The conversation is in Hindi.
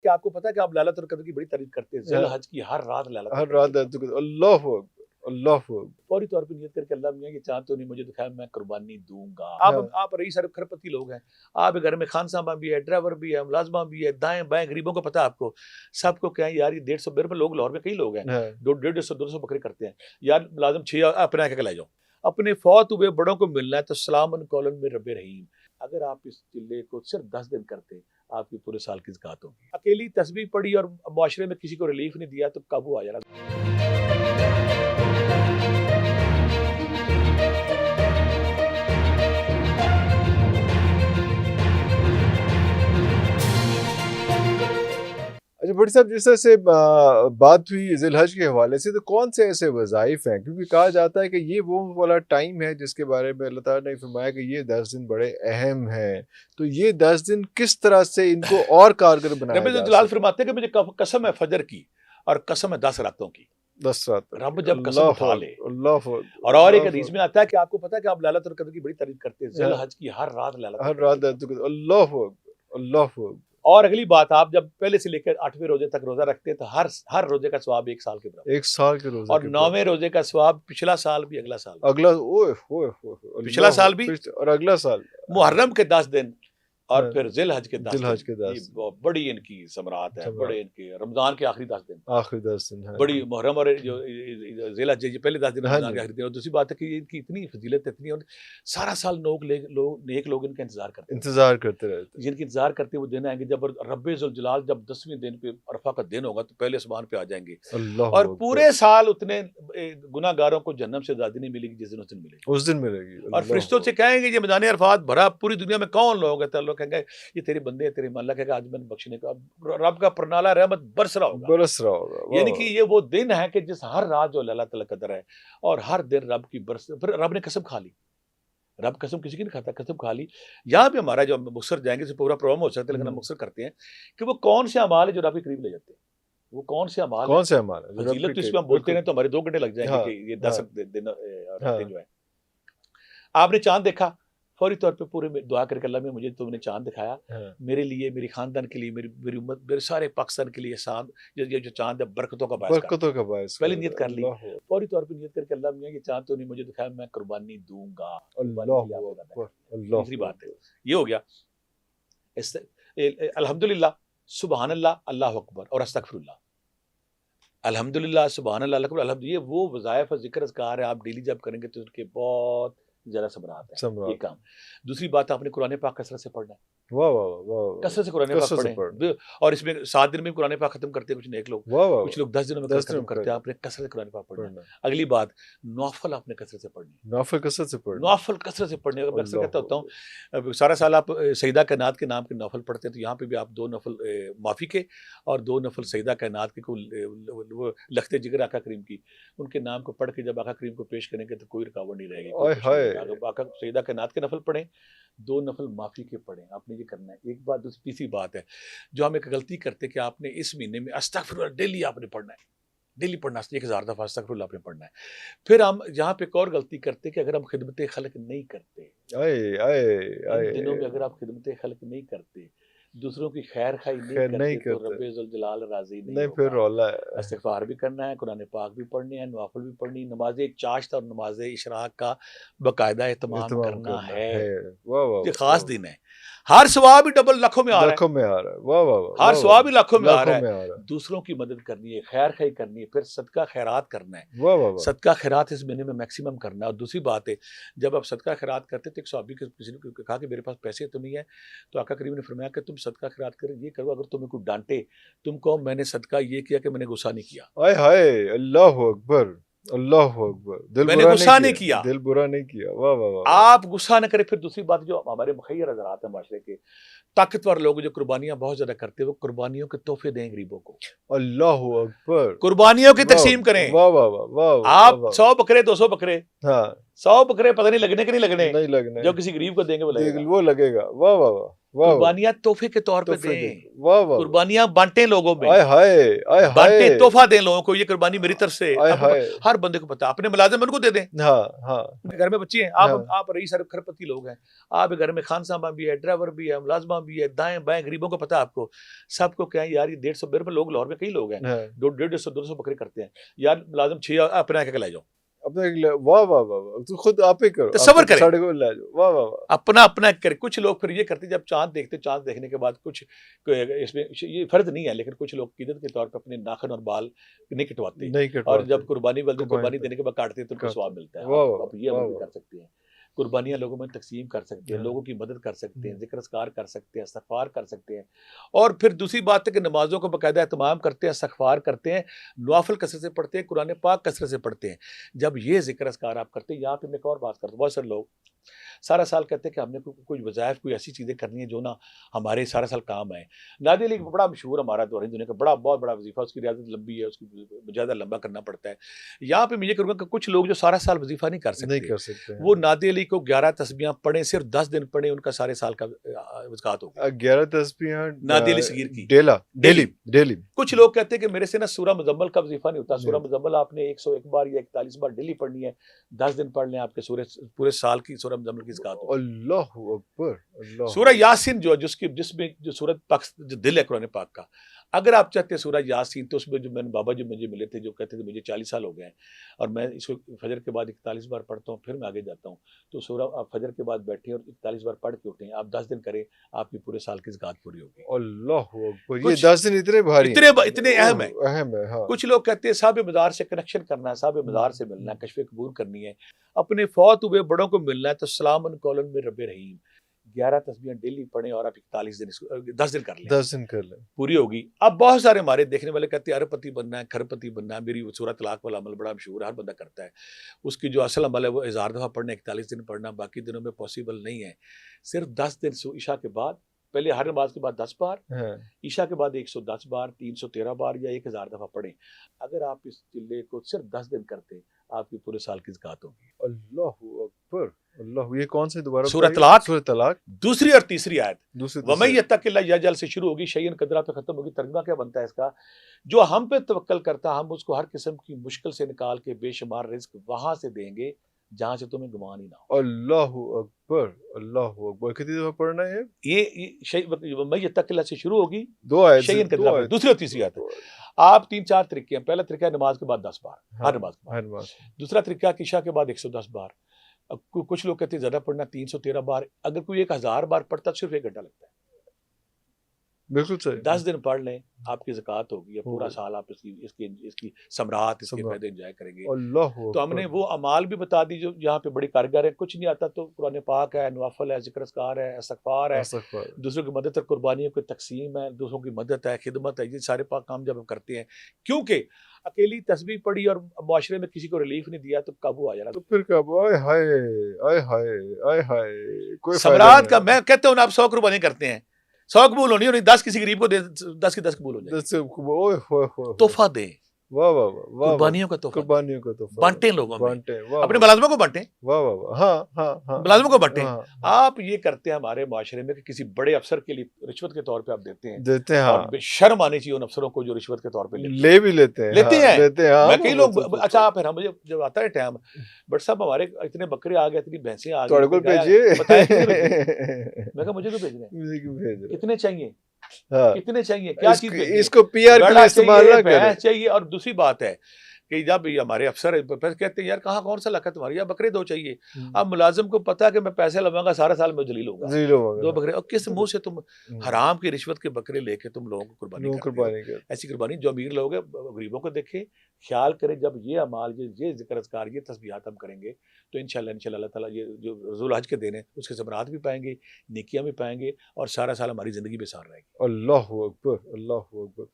कि आपको पता है कि आप लैलतुल कद्र की बड़ी तारीफ करते हैं, ज़िल हज की हर रात लैलतुल हर कद्र रात की लैलतुल कद्र, अल्लाह हू अकबर, अल्लाह हू अकबर। फौरी तौर पे नियत करके अल्लाह मियाँ ये चाँद तो नहीं मुझे दिखाया, मैं कुर्बानी दूंगा। हाँ। आप रईस सारे खरपति लोग हैं, आप घर में खान साहबा भी है, ड्राइवर भी है, मुलाजमा भी है, दाएं बाएं गरीबों को पता है आपको, सबको क्या है यार ये 150 मेरे पे लोग लाहौर में कई लोग हैं हाँ। 150-200 बकरे करते हैं यार, मुलाजिम 6 अपने आके ले जाओ, अपने फौत हुए बड़ों को मिलना है तो सलामन कौलन में रब्बे रहीम। अगर आप इस चिल्ले को सिर्फ 10 दिन करते आपकी पूरे साल की ज़कात होगी। अकेली तस्बीह पढ़ी और मुआशरे में किसी को रिलीफ नहीं दिया तो काबू आ जाएगा। अच्छा भट्टी साहब, जिस तरह से बात हुई ज़िलहज के हवाले से, तो कौन से ऐसे वज़ाइफ हैं, क्योंकि कहा जाता है कि ये वो वाला टाइम है जिसके बारे में अल्लाह ताला ने फरमाया कि ये 10 दिन बड़े अहम हैं, तो ये 10 दिन किस तरह से इनको और कारगर बनाया रब्बे जा जलाल सकता है? फरमाते हैं कि मुझे कसम है फजर की और कसम है 10 रातों की। 10 रात रब जब कसम उठा ले, अल्लाह और एक हदीस में आता है कि आपको पता है कि आप लैलतुल कद्र की बड़ी तारीफ करते हैं, ज़िल हाँ। हज की हर रात लैलतुल हर कद्र रात की। लैलतुल कद्र, अल्लाह अकबर, अल्लाह अकबर। और अगली बात, आप जब पहले से लेकर 8वें रोजे तक रोजा रखते हैं तो हर रोजे का सवाब 1 साल के बराबर, 1 साल के रोजे और के 9वें रोजे का सवाब पिछला साल भी अगला साल भी। अगला, ओए होए होए, पिछला साल भी और अगला साल मुहर्रम के 10 दिन और हाँ, फिर ज़िल हज के 10 ज़िलहज दिन। के ये 10 बड़ी इनकी समरात है, बड़े इनके रमजान के आखिरी 10 दिन, आखिरी 10 दिन है। बड़ी मुहर्रम और जो ज़िल हज ये पहले 10 दिन हाँ रमजान के जी। आखिरी दिन। और दूसरी बात है कि इनकी इतनी फजीलत है, इतनी, और सारा साल नेक लोग इनका इंतजार करते हैं, इंतजार करते रहते हैं। जिनकी इंतजार करते हैं वो दिन आएंगे जब रब्बे जुल जलाल जब 10वें दिन पे अरफा का दिन होगा तो पहले आसमान पे आ जाएंगे, अल्लाह और अकबर। पूरे साल उतने गुनाहगारों को जन्नत से आज़ादी नहीं मिलेगी जिस दिन उस दिन मिलेगी। उस दिन मिलेगी। और अल्लाह फरिश्तों से अकबर। कहेंगे ये मैदान अरफात भरा, पूरी दुनिया में कौन लोग हैं, तो लोग कहेंगे ये तेरे बंदे हैं, तेरे अल्लाह कहेगा आज मैंने बख्शने का, रब का परनाला रहमत बरस रहा होगा। बरस रहा होगा। वाह यानी वाह। कि ये वो दिन है कि जिस हर रात जो लैलतुल कद्र है और हर दिन रब की बरस, फिर रब ने कसम खा ली, रब कसम किसी की नहीं खाता, कसम खा ली। यहाँ पे हमारा जो मुक्सर जाएंगे से पूरा प्रोग्राम हो सकता है, लेकिन हम मुक्सर करते हैं कि वो कौन से अमाल है जो रब के करीब ले जाते हैं, वो कौन से अमाल है। कौन से अमाल है? फजीलत तो इसमें हम बोलते हैं तो हमारे 2 घंटे लग जाएंगे हाँ, कि ये 10 हाँ, दिन और हाँ। रातें जो है। आपने चांद देखा, फौरी तौर पे पूरे में दुआ करके अल्लाह में मुझे तुमने चांद दिखाया, हाँ। मेरे लिए, मेरी खानदान के लिए, मेरी उम्मत, मेरे सारे पाकिस्तान के लिए चांद, ये जो चांद है बरकतों का बायस कर, बरकतों का बायस पहले कर, नियत कर ली, अल्लाह अकबर, फौरी तौर पे नियत करके अल्लाह मियाँ ये चांद तो नहीं मुझे दिखाया, मैं कुर्बानी दूंगा। अल्लाह कुर्बानी की आपको अकबर, बताया। अल्लाह तीसरी बात है, अकबर। ये हो गया। अल्हम्दुलिल्लाह, सुबहान अल्लाह, अल्लाह अकबर और अस्तगफिरुल्लाह। अल्हम्दुलिल्लाह, सुबहान अल्लाह, अल्लाह अकबर, ये वो वज़ाइफ और ज़िक्र अज़कार है, आप डेली जब करेंगे तो उनके बहुत ज़्यादा समरात है। ये सम्राट। काम। दूसरी बात, आपने कुरान पाक कसरत से पढ़ना है, वाह वाह वाह वाह। कसरत से कुरान पाक कसरत से पढ़ें। और इसमें 7 दिन में कुरान पाक खत्म करते हैं कुछ नेक लोग, वाह वाह। कुछ लोग 10 दिनों में 10 खत्म दिन करते हैं। आपने कसरत से कुरान पाक पढ़ना है। पढ़ना, अगली बात, नौफल आपने कसरत से पढ़नी है। नाफिल कसरत से पढ़ना। नौफल कसरत से पढ़ने का मैं अक्सर अल्लाह कहता होता हूँ, अब सारा साल आप सईदा कायनात के नाम के नौफल पढ़ते हैं, तो यहाँ पे भी आप 2 नफल माफ़ी के और 2 नफल सईदा कायनात के वो लखते जिगर आका करीम की, उनके नाम को पढ़ के जब आका करीम को पेश करेंगे तो कोई रुकावट नहीं रहेगी, कोई आय कुछ नहीं हाय। रहेगा। आका सईदा कायनात के नफल पढ़ें, 2 नफल माफ़ी के पढ़ें, आपने ये करना है। एक बात। दूसरी तीसरी बात है जो हम एक गलती करते हैं कि आपने इस महीने में अस्तगफिरुल्लाह डेली आपने पढ़ना है, डेली पढ़ना, 1000 दफ़ा अस्तगफिरुल्लाह आपने पढ़ना है। फिर हम यहाँ पे एक और गलती करते हैं कि अगर हम खिदमत खल्क नहीं करते, आए आए इन दिनों में आए। अगर आप खिदमत खल्क नहीं करते, दूसरों की खैर खाई खैर नहीं नहीं करते, तो करते। रब्बे जुल जलाल राजी नहीं नहीं, फिर होगा। रौला है। इस्तिग़फ़ार भी करना है, कुरान पाक भी पढ़ने हैं, नवाफिल भी पढ़नी, नमाज़ चाश्त और नमाज़ इशराक का बाकायदा एहतमाम एहतमाम करना करना है। है। वाह वाह ये वाह, खास वाह। दिन है, हर सवाब ही डबल लाखों में आ रहा है, लाखों में आ रहा है। वाह वाह वाह, हर वाह सवाब ही वाह। लाखों में आ लाखों रहा में है। आ रहा है। दूसरों की मदद करनी है, खैर खाई करनी है, फिर सदका खैरात करना है। वाह वाह वाह। सदका खैरात इस महीने में मैक्सिमम करना है। और दूसरी बात है, जब आप सदका खैरात करते तो एक सहाबी के किसी ने कहा कि मेरे पास पैसे तो नहीं है, तो आका करीम ने फरमाया कि तुम सदका खैरात करो, ये करो, अगर तुम्हें कोई डांटे तुम कहो मैंने सदका ये किया कि मैंने गुस्सा नहीं किया, आय हाय, अल्लाह अकबर, अल्लाह अकबर। दिल मैंने बुरा गुस्सा नहीं नहीं किया। दिल बुरा नहीं किया। वाह वाह वाह। आप गुस्सा न करें। फिर दूसरी बात, जो हमारे मुखैर हज़रात हैं माशरे के ताकतवर लोग जो कुर्बानियां बहुत ज्यादा करते हैं, वो कुर्बानियों के तोहफे दें गरीबों को, अल्लाह अकबर। कुर्बानियों की वाह तकसीम करें। वाह वाह वाह वाह वाह आप वाह। 100 बकरे 200 बकरे हाँ। 100 बकरे पता नहीं लगने के नहीं लगने, नहीं लगने, जो किसी गरीब को देंगे वो लगेगा। वो लगेगा। वाह वाह वाह वाह, कुर्बानियां तोहफे के तौर पे तोहफे दें, दे, वाह वाह, कुर्बानियां बांटें लोगों में, आय हाय, आय बांटे हाय, तोहफा दें लोगों को, ये कुर्बानी मेरी तरफ से। आय अब हाय, हर बंदे को पता है, अपने मुलाजिम उनको दे दें, हाँ हाँ घर में बच्चे हैं, हाँ, आप रही सारे खरपति लोग हैं, आप घर में खान साहबा भी है, ड्राइवर भी है, मुलाजमा भी है, दाएं बाएं गरीबों को पता है आपको, सबको क्या है यार, ये 150 मेरे में लोग, लाहौर में कई लोग हैं, हाँ। 150 बकरे करते हैं यार, मुलाजिम 6 अपने आके ले जाओ, अपने वाह वाह वाह वाह, तो खुद आप ही करो, तसव्वुर करें, साढ़े को ले जाओ, वाह वाह वाह, अपना अपना करे। कुछ लोग फिर ये करते, जब चांद देखते, चांद देखने के बाद कुछ इसमें ये फर्ज नहीं है, लेकिन कुछ लोग कीदत के तौर पर अपने नाखून और बाल नहीं कटवाते, नहीं और कटवाते, जब कुर्बानी पे देने के बाद काटते हैं तो उनको काटते, स्वाब मिलता है। वाह आप वाह ये वाह अमल भी वाह, कर सकते हैं, कुर्बानियां लोगों में तकसीम कर सकते हैं, हाँ, लोगों की मदद कर सकते हैं, जिक्र अस्कार कर सकते हैं, इस्तग़फ़ार कर सकते हैं। और फिर दूसरी बात है कि नमाज़ों को बाकायदा एहतमाम करते हैं, इस्तग़फ़ार करते हैं, नवाफ़िल कसरत से पढ़ते हैं, कुरान पाक कसरत से पढ़ते हैं। जब ये जिक्र अस्कार आप करते हैं, यहाँ पे मैं एक और बात करता हूँ, बहुत सारे लोग सारा साल कहते हैं कि हमने कोई वज़ाइफ, कोई ऐसी चीज़ें करनी है जो ना हमारे सारा साल काम आए। नादिया अली बड़ा मशहूर हमारा दौर दुनिया का, बहुत बड़ा वजीफ़ा, उसकी रियाज़त लंबी है, उसकी ज़्यादा लंबा करना पड़ता है। यहाँ पे मैं ये करूँगा कि कुछ लोग जो सारा साल वजीफ़ा नहीं कर नहीं सकते, कर सकते हैं, वो नादिया अली को 11 तस्बीहां पढ़ें, सिर्फ 10 दिन पढ़ें, उनका सारे साल का वज़कात होगी 11 तस्बीहां नादिया अली सगीर की डेली डेली। डेली। कुछ लोग कहते हैं कि मेरे से ना सूरह मुज़म्मल का वजीफा नहीं होता, नहीं सूरह होता। मुज़म्मल आपने 101 बार या 41 बार डेली पढ़नी है, 10 दिन पढ़ लें, आपके पूरे साल की सूरह मुज़म्मल की ज़कात होगी। अल्लाहु अकबर, अल्लाहु सूरह अकबर। यासीन जो जिसमें जो सूरत पाक जो दिल है कुरान पाक का, अगर आप चाहते हैं सूरह यासीन, तो उसमें जो मैंने बाबा जो मुझे मिले थे, जो कहते थे मुझे 40 साल हो गए हैं और मैं इसको फजर के बाद 41 बार पढ़ता हूँ, फिर मैं आगे जाता हूँ, तो सूरह आप फजर के बाद बैठे और 41 बार पढ़ के उठें, आप 10 दिन करें, आपकी पूरे साल की ज़कात पूरी होगी। अल्लाहु अकबर, ये कुछ 10 दिन इतने भारी हैं, इतने अहम है। अहम है, हाँ। कुछ लोग कहते हैं साहब मज़ार से कनेक्शन करना है, साहब मज़ार से मिलना है, कश्फ़े कबूल करनी है, अपने फौत हुए बड़ों को मिलना है, तो सलामन कौलन में रब्बे रहीम, 11 तस्बीहां डेली पढ़ें और आप 41 दिन 10 दिन कर लें, 10 दिन कर लें। पूरी होगी। अब बहुत सारे हमारे देखने वाले कहते हैं अरबपति बनना है, खरबपति बनना है, मेरी सूरह तलाक वाला अमल बड़ा मशहूर है, हर बंदा करता है, उसकी जो असल अमल है वो 1000 दफ़ा पढ़ना, 41 दिन पढ़ना, बाकी दिनों में पॉसिबल नहीं है। सिर्फ 10 दिन ईशा के बाद, पहले हर नमाज के बाद 10 बार, हाँ, ईशा के बाद 110 बार, 313 बार या 1000 दफ़ा पढ़ें। अगर आप इस चिल्ले को सिर्फ 10 दिन करते, आपकी पूरे साल की ज़कात होगी। अल्लाहु अकबर, अल्लाह, ये कौन से दोबारा सूरह बताइए? तलाक, सूरह तलाक, दूसरी और तीसरी आयत, दूसरी वमन तीसरी। यत्तकिल्लाह यजअल से शुरू होगी, शैयन कदरा पे खत्म होगी। तर्जुमा क्या बनता है इसका? जो हम पे तवक्कल करता, हम उसको हर किस्म की मुश्किल से निकाल के बेशुमार रिज़्क वहां से देंगे जहां से तुम्हें गुमान ही ना हो। अल्लाहु अकबर, अल्लाहु अकबर, कितनी दफा पढ़ना है? ये वमन यत्तकिल्लाह से शुरू होगी, दो आयत से, शैयन दो कदरा पे, आयत, दूसरी और तीसरी आयत। दो आयत। आप 3-4 तरीके हैं। पहला तरीका है नमाज के बाद 10 बार, हाँ, हर नमाज के बाद। हर नमाज। दूसरा तरीका है ईशा के बाद 110 बार। अब कुछ लोग कहते हैं ज्यादा पढ़ना, 313 बार। अगर कोई 1000 बार पढ़ता तो सिर्फ 1 घंटा लगता है। बिल्कुल सही। 10 दिन पढ़ लें, आपकी ज़कात होगी, या पूरा होगी। साल आप इसकी समरात, इसके समरात। फायदे एंजॉय करेंगे। अल्लाहु तो हमने अकबर। वो अमाल भी बता दी जो यहाँ पे बड़ी कारगर है। कुछ नहीं आता तो कुरान पाक है, नवाफल है, जिक्र अस्कार है, इस्तग़फ़ार है, अस्तग़फ़िर। दूसरों की मदद और कुर्बानियों की तकसीम है, दूसरों की मदद है, खिदमत है, ये सारे पाक काम जब हम करते हैं, क्योंकि अकेली तस्बीह पढ़ी और मुआशरे में किसी को रिलीफ नहीं दिया तो काबू आ जाना। तो फिर कब, आय हाय, आय हाय, आय हाय, कोई फायदा समरात नहीं का है। मैं कहता हूँ ना, आप 100 कुर्बानी करते हैं, 100 कबूल होनी होनी, 10 किसी गरीब को दे, 10 की 10 कबूल हो जाएगी। दस से ओए होए होए, तोहफा दें, वाह वाह वाह, वाह कुर्बानियों का तोहफा दें, कुर्बानियों का तोहफा बांटें लोगों में, बांटे, वाह अपने वाह मुलाजिमों को बांटें, वाह वाह वाह, हाँ हाँ हाँ, मुलाजिमों को बांटें। हाँ, आप ये करते हैं हमारे माशरे में कि किसी बड़े अफसर के लिए रिश्वत के तौर पे आप देते हैं, देते हैं, और हाँ, बेशर्म आनी चाहिए उन अफसरों को जो रिश्वत के तौर पे लेते ले भी लेते हैं, लेते हाँ, हैं। लेते हैं, हाँ, मैं कई लोग बिल्कुल, अच्छा आप है मुझे जब आता है टाइम, बट साहब हमारे इतने बकरे आ गए, इतनी भैंसें आ गई, थोड़े को इतने गाय आ भेजिए। गए, बताइए कितने भेजिए? मैं कहा मुझे क्यों भेज रहे हैं, मुझे क्यों भेज रहे? कितने चाहिए, हाँ, कितने चाहिए, क्या चीज भेजिए? इसको पीआर के लिए गड़ा इस्तेमाल चाहिए, ना करें। भैंस चाहिए। और दूसरी बात है कि जब ये हमारे अफसर कहते हैं यार कहाँ कौन सा इलाका तुम्हारी, या बकरे 2 चाहिए। अब मुलाजिम को पता है कि मैं पैसे लवाऊंगा सारा साल मैं जलील होगा, 2 बकरे, और किस मुंह से तुम हराम की रिश्वत के बकरे लेके तुम लोगों को कुर्बानी करते हो? कुर्बानी कर, ऐसी कुर्बानी जो अमीर लोग हैं गरीबों को देखें, ख्याल करें। जब ये अमाल, ये जिक्र अस्कार, ये तस्बीहात हम करेंगे तो इंशाल्लाह अल्लाह ताला ये जो रज़ुल हज के दिन है उसके ज़मरात भी पाएंगे, नेकियां भी पाएंगे, और सारा साल हमारी ज़िंदगी बेसार रहेगी। अल्लाहु अकबर, अल्लाहु अकबर।